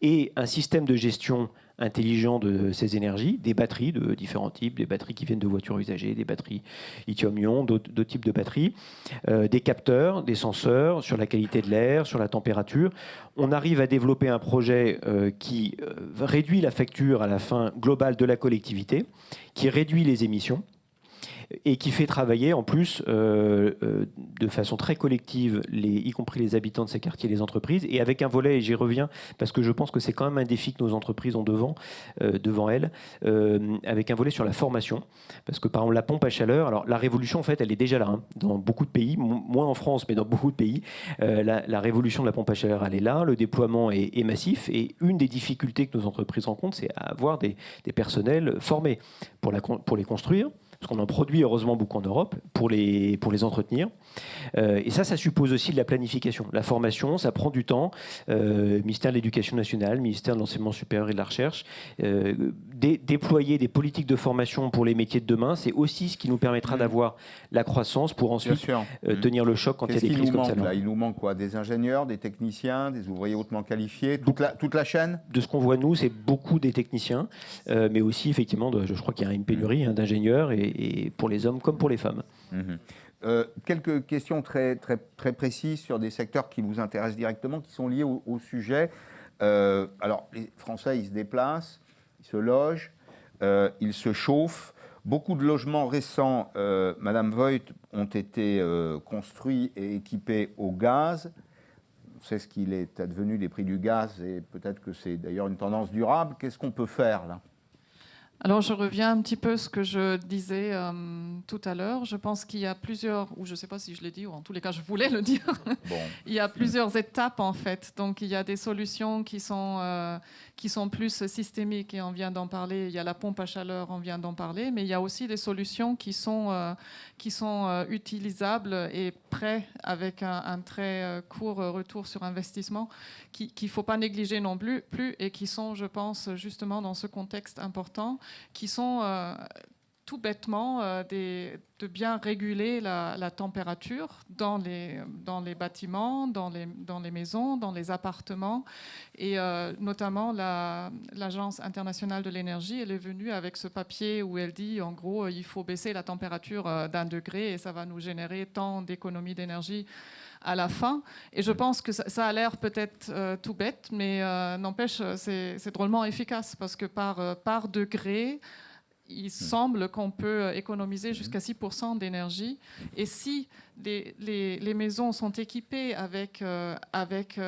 et un système de gestion intelligent de ces énergies, des batteries de différents types, des batteries qui viennent de voitures usagées, des batteries lithium-ion, d'autres types de batteries, des capteurs, des senseurs sur la qualité de l'air, sur la température. On arrive à développer un projet qui réduit la facture à la fin globale de la collectivité, qui réduit les émissions, et qui fait travailler en plus de façon très collective, y compris les habitants de ces quartiers, les entreprises, et avec un volet, et j'y reviens, parce que je pense que c'est quand même un défi que nos entreprises ont devant elles, avec un volet sur la formation, parce que par exemple la pompe à chaleur, alors la révolution en fait elle est déjà là, hein, dans beaucoup de pays, moins en France, mais dans beaucoup de pays, la révolution de la pompe à chaleur elle est là, le déploiement est massif, et une des difficultés que nos entreprises rencontrent, c'est avoir des personnels formés pour les construire, parce qu'on en produit heureusement beaucoup en Europe, pour les entretenir. Et ça suppose aussi de la planification. La formation, ça prend du temps. Ministère de l'Éducation nationale, ministère de l'Enseignement supérieur et de la Recherche, déployer des politiques de formation pour les métiers de demain, c'est aussi ce qui nous permettra d'avoir la croissance pour ensuite tenir le choc quand il y a des crises comme ça. Il nous manque quoi? Des ingénieurs, des techniciens, des ouvriers hautement qualifiés, toute la chaîne? De ce qu'on voit, nous, c'est beaucoup des techniciens, mais aussi, effectivement, je crois qu'il y a une pénurie d'ingénieurs, et pour les hommes comme pour les femmes. Quelques questions très précises sur des secteurs qui vous intéressent directement, qui sont liés au sujet. Alors, les Français, ils se déplacent, ils se logent, ils se chauffent. Beaucoup de logements récents, Madame Voigt, ont été construits et équipés au gaz. On sait ce qu'il est advenu des prix du gaz, et peut-être que c'est d'ailleurs une tendance durable. Qu'est-ce qu'on peut faire là ? Alors, je reviens un petit peu à ce que je disais tout à l'heure. Je pense qu'il y a plusieurs, ou je ne sais pas si je l'ai dit, ou en tous les cas, je voulais le dire. Bon. Il y a plusieurs étapes, en fait. Donc, il y a des solutions qui sont plus systémiques, et on vient d'en parler. Il y a la pompe à chaleur, on vient d'en parler. Mais il y a aussi des solutions qui sont utilisables et prêtes avec un très court retour sur investissement, qu'il ne faut pas négliger non plus, et qui sont, je pense, justement dans ce contexte important, qui sont tout bêtement de bien réguler la température dans les bâtiments, dans les maisons, dans les appartements. Et notamment, l'Agence internationale de l'énergie, elle est venue avec ce papier où elle dit, en gros, il faut baisser la température d'1 degré et ça va nous générer tant d'économies d'énergie à la fin. Et je pense que ça a l'air peut-être tout bête, mais n'empêche, c'est drôlement efficace, parce que par degré, il semble qu'on peut économiser jusqu'à 6% d'énergie. Et si les maisons sont équipées avec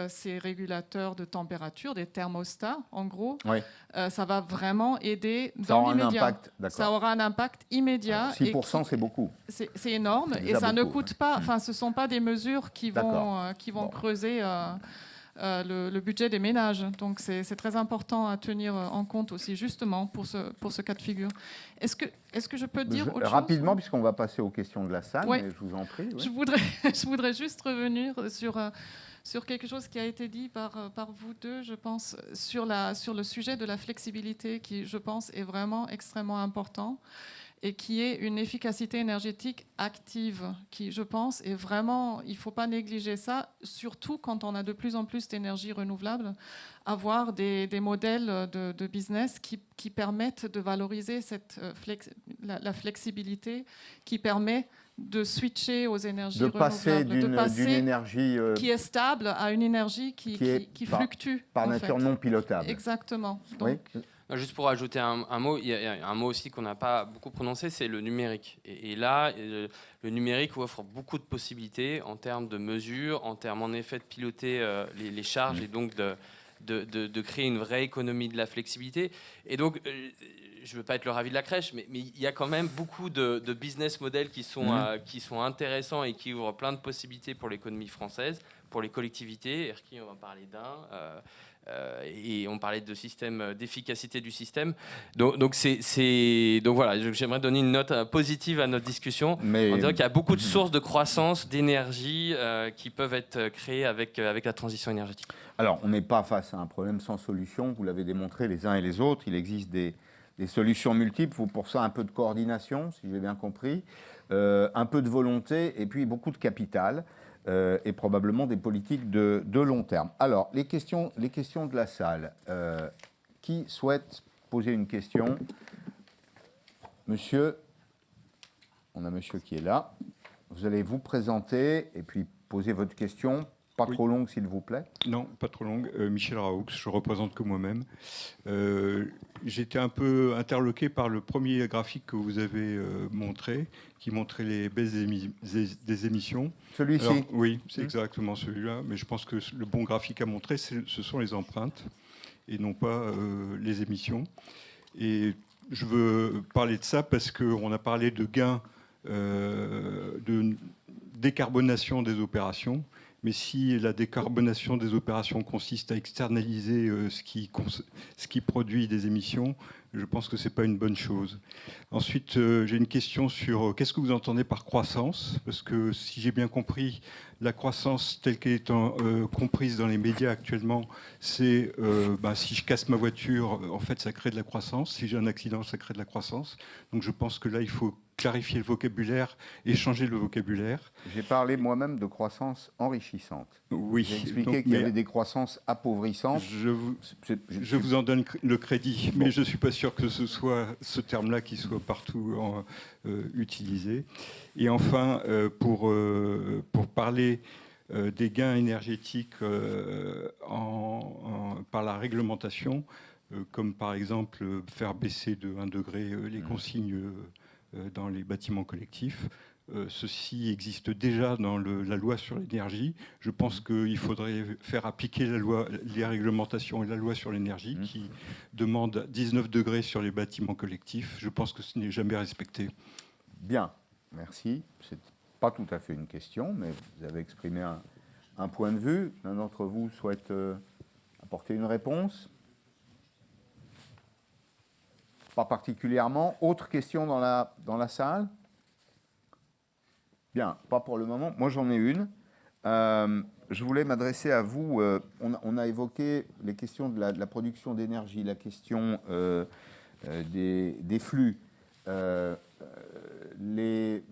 ces régulateurs de température, des thermostats, en gros, oui, ça va vraiment aider dans l'immédiat. Ça aura un impact immédiat. Alors, 6%, c'est beaucoup. C'est énorme, et ça ne coûte pas. Enfin, ce ne sont pas des mesures qui vont creuser le budget des ménages. Donc, c'est très important à tenir en compte aussi, justement, pour ce cas de figure. Est-ce que je peux dire autre chose ? Rapidement, puisqu'on va passer aux questions de la salle, mais je vous en prie. Oui. Je voudrais juste revenir sur quelque chose qui a été dit par vous deux, je pense, sur le sujet de la flexibilité, qui, je pense, est vraiment extrêmement important, et qui est une efficacité énergétique active, qui, je pense, est vraiment, il ne faut pas négliger ça, surtout quand on a de plus en plus d'énergie renouvelable, avoir des modèles de business qui permettent de valoriser la flexibilité, qui permet de switcher aux énergies renouvelables, de passer d'une énergie qui est stable à une énergie qui fluctue. Par nature non pilotable. Exactement. Donc, oui. Juste pour ajouter un mot, il y a un mot aussi qu'on n'a pas beaucoup prononcé, c'est le numérique. Et là, le numérique offre beaucoup de possibilités en termes de mesures, en termes en effet de piloter les charges, et donc de créer une vraie économie de la flexibilité. Et donc, je ne veux pas être le ravi de la crèche, mais il y a quand même beaucoup de business models qui sont intéressants et qui ouvrent plein de possibilités pour l'économie française, pour les collectivités. Erki, on va parler d'un. Et on parlait de système, d'efficacité du système. Donc voilà, j'aimerais donner une note positive à notre discussion. On dirait qu'il y a beaucoup de sources de croissance, d'énergie qui peuvent être créées avec la transition énergétique. Alors, on n'est pas face à un problème sans solution. Vous l'avez démontré les uns et les autres. Il existe des solutions multiples. Il faut pour ça un peu de coordination, si j'ai bien compris, un peu de volonté et puis beaucoup de capital. Et probablement des politiques de long terme. Alors, les questions de la salle. Qui souhaite poser une question ? Monsieur, on a monsieur qui est là. Vous allez vous présenter et puis poser votre question. Pas trop longue, s'il vous plaît. Non, pas trop longue. Michel Raoux, je représente que moi-même. J'étais un peu interloqué par le premier graphique que vous avez montré, qui montrait les baisses des émissions. Celui-ci. Oui, c'est exactement celui-là. Mais je pense que le bon graphique à montrer, ce sont les empreintes et non pas les émissions. Et je veux parler de ça parce qu'on a parlé de gains de décarbonation des opérations. Mais si la décarbonation des opérations consiste à externaliser ce qui produit des émissions, je pense que ce n'est pas une bonne chose. Ensuite, j'ai une question sur qu'est-ce que vous entendez par croissance ? Parce que si j'ai bien compris, la croissance telle qu'elle est comprise dans les médias actuellement, c'est si je casse ma voiture, en fait, ça crée de la croissance. Si j'ai un accident, ça crée de la croissance. Donc je pense que là, il faut clarifier le vocabulaire et changer le vocabulaire. J'ai parlé moi-même de croissance enrichissante. Oui. J'ai expliqué qu'il y avait des croissances appauvrissantes. Je vous en donne le crédit, mais je ne suis pas sûr que ce soit ce terme-là qui soit partout utilisé. Et enfin, pour parler des gains énergétiques par la réglementation, comme par exemple faire baisser de 1 degré les consignes dans les bâtiments collectifs. Ceci existe déjà dans la loi sur l'énergie. Je pense qu'il faudrait faire appliquer les réglementations et la loi sur l'énergie qui demande 19 degrés sur les bâtiments collectifs. Je pense que ce n'est jamais respecté. Bien, merci. Ce n'est pas tout à fait une question, mais vous avez exprimé un point de vue. L'un d'entre vous souhaite apporter une réponse ? Pas particulièrement. Autre question dans la salle ? Bien, pas pour le moment. Moi, j'en ai une. Je voulais m'adresser à vous. On a évoqué les questions de la production d'énergie, la question des flux, les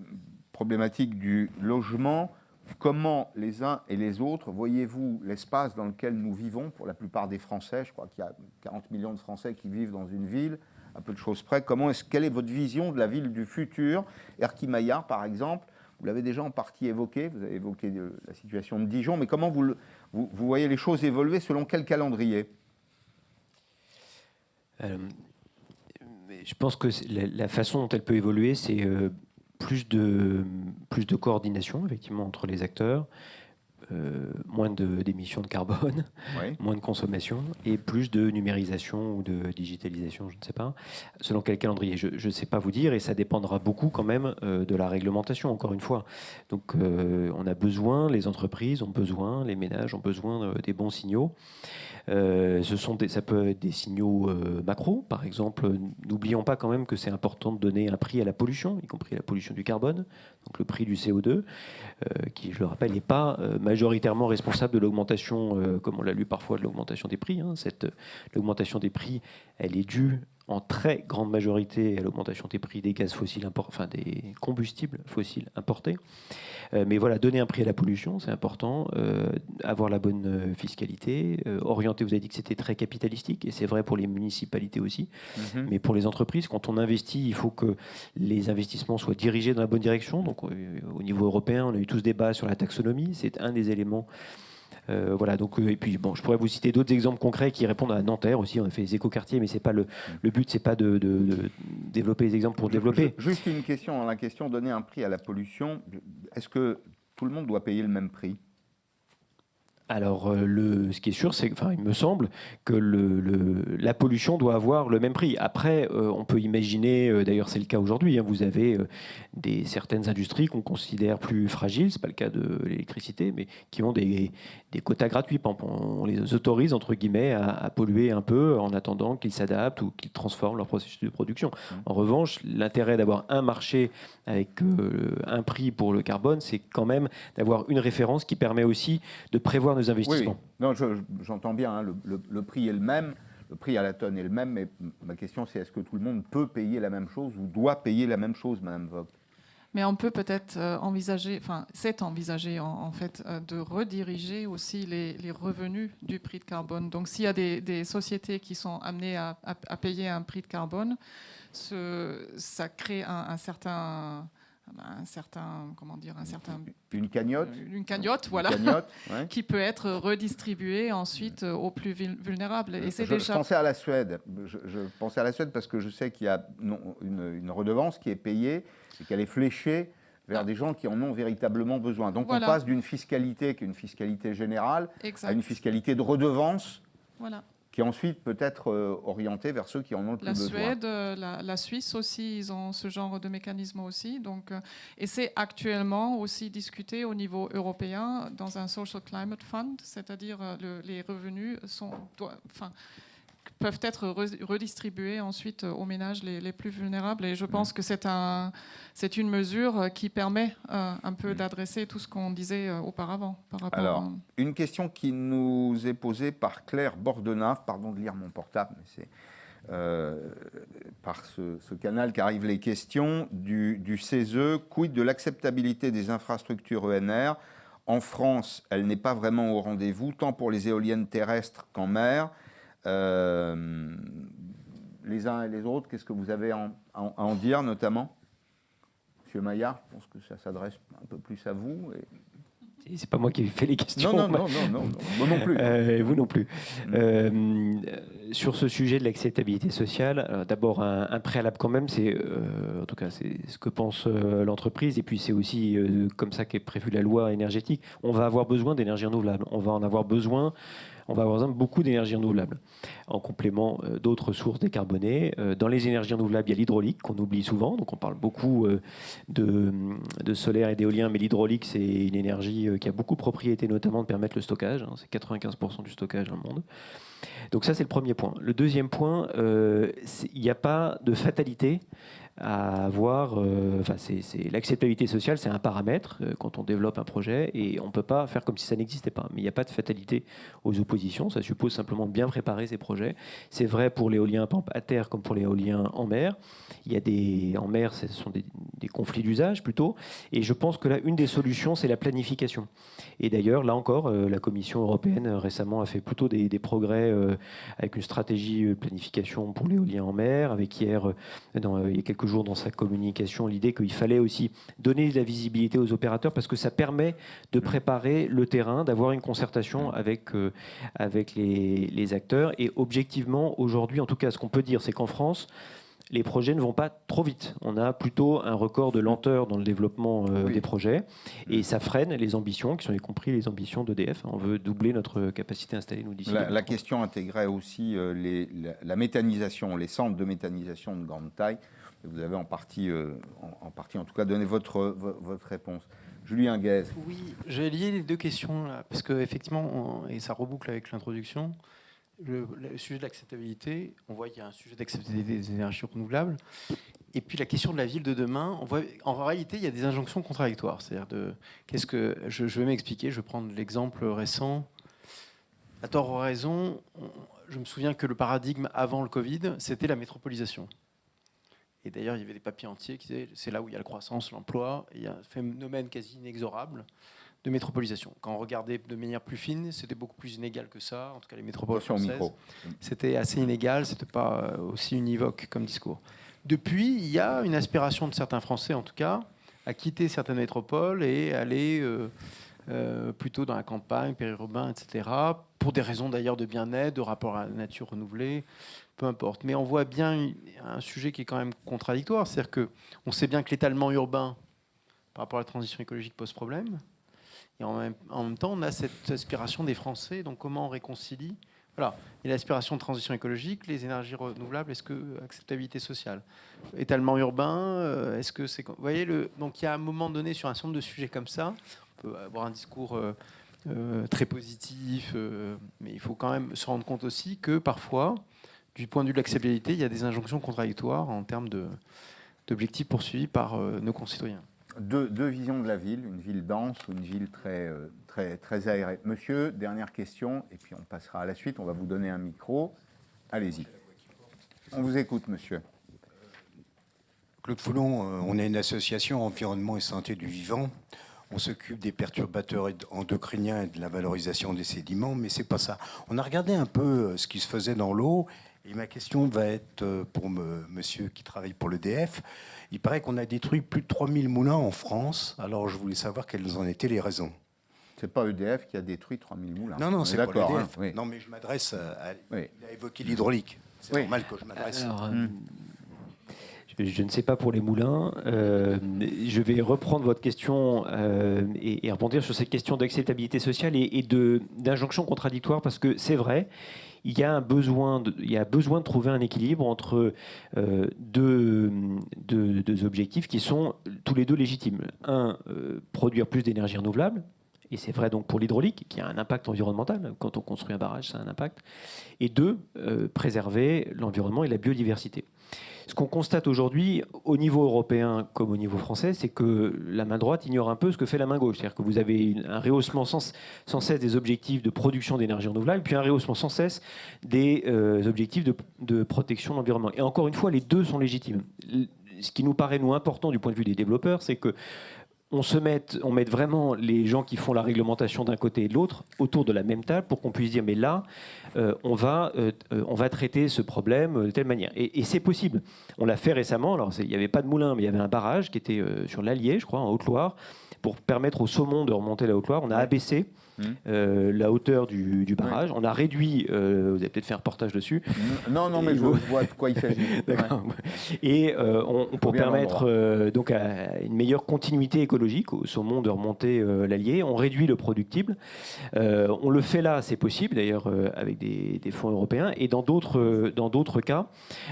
problématiques du logement. Comment les uns et les autres voyez-vous l'espace dans lequel nous vivons pour la plupart des Français ? Je crois qu'il y a 40 millions de Français qui vivent dans une ville, à peu de choses près. Quelle est votre vision de la ville du futur ? Erkki Maillard, par exemple, vous l'avez déjà en partie évoqué, vous avez évoqué la situation de Dijon, mais comment vous voyez les choses évoluer, selon quel calendrier ? Je pense que la façon dont elle peut évoluer, c'est plus de coordination, effectivement, entre les acteurs, moins d'émissions de carbone, oui, moins de consommation et plus de numérisation ou de digitalisation, je ne sais pas. Selon quel calendrier, je ne sais pas vous dire, et ça dépendra beaucoup quand même de la réglementation, encore une fois. Donc on a besoin, les entreprises ont besoin, les ménages ont besoin des bons signaux. Ça peut être des signaux macro, par exemple. N'oublions pas quand même que c'est important de donner un prix à la pollution, y compris la pollution du carbone, donc le prix du CO2, qui, je le rappelle, n'est pas majoritairement responsable de l'augmentation, comme on l'a lu parfois, de l'augmentation des prix. L'augmentation des prix, elle est due en très grande majorité à l'augmentation des prix des gaz fossiles, des combustibles fossiles importés. Mais voilà, donner un prix à la pollution, c'est important. Avoir la bonne fiscalité, orienter, vous avez dit que c'était très capitalistique, et c'est vrai pour les municipalités aussi. Mais pour les entreprises, quand on investit, il faut que les investissements soient dirigés dans la bonne direction. Donc au niveau européen, on a eu tous débats sur la taxonomie, c'est un des éléments. Voilà, donc, et puis bon, je pourrais vous citer d'autres exemples concrets qui répondent à Nanterre aussi. On a fait les écoquartiers, mais c'est pas le but, c'est pas de développer les exemples pour développer. Juste une question dans la question, donner un prix à la pollution. Est-ce que tout le monde doit payer le même prix ? Alors, ce qui est sûr, il me semble que la pollution doit avoir le même prix. Après, on peut imaginer, d'ailleurs c'est le cas aujourd'hui, vous avez certaines industries qu'on considère plus fragiles, c'est pas le cas de l'électricité, mais qui ont des quotas gratuits. On les autorise, entre guillemets, à polluer un peu en attendant qu'ils s'adaptent ou qu'ils transforment leur processus de production. En revanche, l'intérêt d'avoir un marché avec un prix pour le carbone, c'est quand même d'avoir une référence qui permet aussi de prévoir nos investissements. Oui. Non, j'entends bien, le prix est le même, le prix à la tonne est le même, mais ma question c'est est-ce que tout le monde peut payer la même chose ou doit payer la même chose, Madame Vogt ? Mais on peut peut-être envisager, c'est envisagé en fait, de rediriger aussi les revenus du prix de carbone. Donc s'il y a des sociétés qui sont amenées à payer un prix de carbone, ça crée un certain un certain, comment dire, un certain une cagnotte, voilà, ouais. qui peut être redistribuée ensuite aux plus vulnérables. Et c'est je pensais à la Suède. Je pensais à la Suède parce que je sais qu'il y a une redevance qui est payée et qu'elle est fléchée vers des gens qui en ont véritablement besoin. Donc voilà. On passe d'une fiscalité qui est une fiscalité générale exact. à une fiscalité de redevance. Voilà. Qui ensuite peut être orienté vers ceux qui en ont le plus besoin. La Suède, la Suisse aussi, ils ont ce genre de mécanisme aussi. Donc, et c'est actuellement aussi discuté au niveau européen dans un Social Climate Fund, c'est-à-dire les revenus peuvent être redistribués ensuite aux ménages les plus vulnérables. Et je pense que c'est une mesure qui permet un peu d'adresser tout ce qu'on disait auparavant. Par rapport Alors, une question qui nous est posée par Claire Bordenave, pardon de lire mon portable, mais c'est par ce canal qu'arrivent les questions du CESE. Quid de l'acceptabilité des infrastructures ENR? En France, elle n'est pas vraiment au rendez-vous, tant pour les éoliennes terrestres qu'en mer. Les uns et les autres, qu'est-ce que vous avez à en dire, notamment Monsieur Maillard, je pense que ça s'adresse un peu plus à vous. C'est pas moi qui ai fait les questions. Non, moi non plus. Vous non plus. Sur ce sujet de l'acceptabilité sociale, d'abord un préalable quand même, c'est en tout cas c'est ce que pense l'entreprise, et puis c'est aussi comme ça qu'est prévue la loi énergétique. On va avoir besoin d'énergie renouvelable. On va avoir besoin beaucoup d'énergie renouvelable, en complément d'autres sources décarbonées. Dans les énergies renouvelables, il y a l'hydraulique qu'on oublie souvent. Donc on parle beaucoup de solaire et d'éolien, mais l'hydraulique, c'est une énergie qui a beaucoup de propriétés, notamment de permettre le stockage. C'est 95% du stockage dans le monde. Donc ça, c'est le premier point. Le deuxième point, il n'y a pas de fatalité à avoir. C'est l'acceptabilité sociale, c'est un paramètre quand on développe un projet, et on ne peut pas faire comme si ça n'existait pas. Mais il n'y a pas de fatalité aux oppositions. Ça suppose simplement de bien préparer ces projets. C'est vrai pour l'éolien à terre comme pour l'éolien en mer. Il y a en mer, ce sont des conflits d'usage plutôt. Et je pense que là, une des solutions, c'est la planification. Et d'ailleurs, là encore, la Commission européenne récemment a fait plutôt des progrès avec une stratégie de planification pour l'éolien en mer, avec hier, il y a quelques jours dans sa communication, l'idée qu'il fallait aussi donner de la visibilité aux opérateurs, parce que ça permet de préparer le terrain, d'avoir une concertation avec les acteurs. Et objectivement, aujourd'hui, en tout cas, ce qu'on peut dire, c'est qu'en France, les projets ne vont pas trop vite. On a plutôt un record de lenteur dans le développement des projets, et ça freine les ambitions, qui sont y compris les ambitions d'EDF. On veut doubler notre capacité installée, nous, d'ici. La question intégrait aussi la méthanisation, les centres de méthanisation de grande taille. Vous avez en partie en tout cas donné votre réponse. Julien Guez. Oui, j'ai lié les deux questions là, parce qu'effectivement, et ça reboucle avec l'introduction, le sujet de l'acceptabilité, on voit qu'il y a un sujet d'acceptabilité des énergies renouvelables, et puis la question de la ville de demain, on voit, en réalité, il y a des injonctions contradictoires. C'est-à-dire je vais m'expliquer, je vais prendre l'exemple récent. À tort ou à raison, je me souviens que le paradigme avant le Covid, c'était la métropolisation. Et d'ailleurs, il y avait des papiers entiers qui disaient c'est là où il y a la croissance, l'emploi, et il y a un phénomène quasi inexorable de métropolisation. Quand on regardait de manière plus fine, c'était beaucoup plus inégal que ça. En tout cas, les métropoles françaises, c'était assez inégal, c'était pas aussi univoque comme discours. Depuis, il y a une aspiration de certains Français, en tout cas, à quitter certaines métropoles et aller plutôt dans la campagne, périurbain, etc., pour des raisons d'ailleurs de bien-être, de rapport à la nature renouvelée, peu importe. Mais on voit bien un sujet qui est quand même contradictoire, c'est-à-dire qu'on sait bien que l'étalement urbain, par rapport à la transition écologique, pose problème. Et en même temps, on a cette aspiration des Français. Donc, comment on réconcilie? Voilà. Et l'aspiration de transition écologique, les énergies renouvelables, est-ce que acceptabilité sociale? Étalement urbain, est-ce que c'est... Vous voyez, donc il y a un moment donné, sur un certain nombre de sujets comme ça, on peut avoir un discours très positif, mais il faut quand même se rendre compte aussi que parfois, du point de vue de l'acceptabilité, il y a des injonctions contradictoires en termes d'objectifs poursuivis par nos concitoyens. Deux visions de la ville, une ville dense ou une ville très aérée. Monsieur, dernière question, et puis on passera à la suite. On va vous donner un micro. Allez-y. On vous écoute, monsieur. Claude Foulon, on est une association Environnement et Santé du Vivant. On s'occupe des perturbateurs endocriniens et de la valorisation des sédiments, mais c'est pas ça. On a regardé un peu ce qui se faisait dans l'eau, Et ma question va être pour monsieur qui travaille pour l'EDF. Il paraît qu'on a détruit plus de 3000 moulins en France. Alors je voulais savoir quelles en étaient les raisons. C'est pas EDF qui a détruit 3000 moulins. Non, c'est pas l'EDF. Hein, oui. Non, mais je m'adresse à... Oui. Il a évoqué l'hydraulique. C'est normal que je m'adresse. Alors, je ne sais pas pour les moulins. Je vais reprendre votre question et rebondir sur cette question d'acceptabilité sociale et d'injonction contradictoire, parce que c'est vrai, il y a besoin de trouver un équilibre entre deux objectifs qui sont tous les deux légitimes. Un, produire plus d'énergie renouvelable. Et c'est vrai donc pour l'hydraulique, qui a un impact environnemental. Quand on construit un barrage, ça a un impact. Et deux, préserver l'environnement et la biodiversité. Ce qu'on constate aujourd'hui, au niveau européen comme au niveau français, c'est que la main droite ignore un peu ce que fait la main gauche. C'est-à-dire que vous avez un rehaussement sans cesse des objectifs de production d'énergie renouvelable, puis un rehaussement sans cesse des objectifs de protection de l'environnement. Et encore une fois, les deux sont légitimes. Ce qui nous paraît, nous, important du point de vue des développeurs, c'est que on mette vraiment les gens qui font la réglementation d'un côté et de l'autre autour de la même table pour qu'on puisse dire mais là, on va traiter ce problème de telle manière. Et c'est possible. On l'a fait récemment. Alors il n'y avait pas de moulin, mais il y avait un barrage qui était sur l'Allier, je crois, en Haute-Loire, pour permettre au saumon de remonter la Haute-Loire. On a abaissé la hauteur du barrage. Ouais. On a réduit, vous avez peut-être fait un reportage dessus. Non, mais je vois de quoi il s'agit. D'accord. Ouais. Et pour permettre donc à une meilleure continuité écologique au saumon de remonter l'Allier, on réduit le productible. On le fait là, c'est possible d'ailleurs avec des fonds européens. Et dans d'autres cas,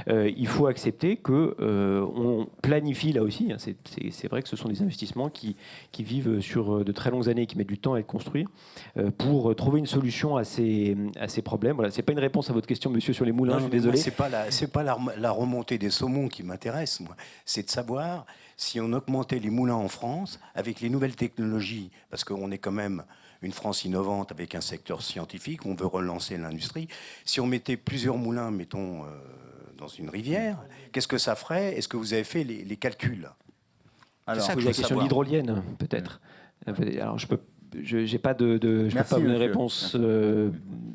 il faut accepter que on planifie là aussi. Hein, c'est vrai que ce sont des investissements qui vivent sur de très longues années, qui mettent du temps à être construits, pour trouver une solution à ces problèmes. Voilà, c'est pas une réponse à votre question, monsieur, sur les moulins. Je suis désolé. C'est pas la remontée des saumons qui m'intéresse, moi. C'est de savoir si on augmentait les moulins en France avec les nouvelles technologies, parce qu'on est quand même une France innovante avec un secteur scientifique, on veut relancer l'industrie. Si on mettait plusieurs moulins, mettons, dans une rivière, qu'est-ce que ça ferait? Est-ce que vous avez fait les calculs? Alors, c'est la question de l'hydrolienne, peut-être. Alors, je n'ai pas une réponse.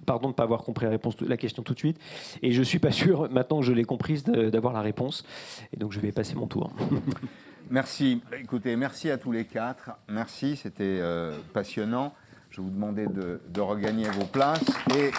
Pardon de ne pas avoir compris la question tout de suite. Et je ne suis pas sûr, maintenant que je l'ai comprise, d'avoir la réponse. Et donc, je vais passer mon tour. Merci. Écoutez, merci à tous les quatre. Merci, c'était passionnant. Je vais vous demander de regagner vos places. Et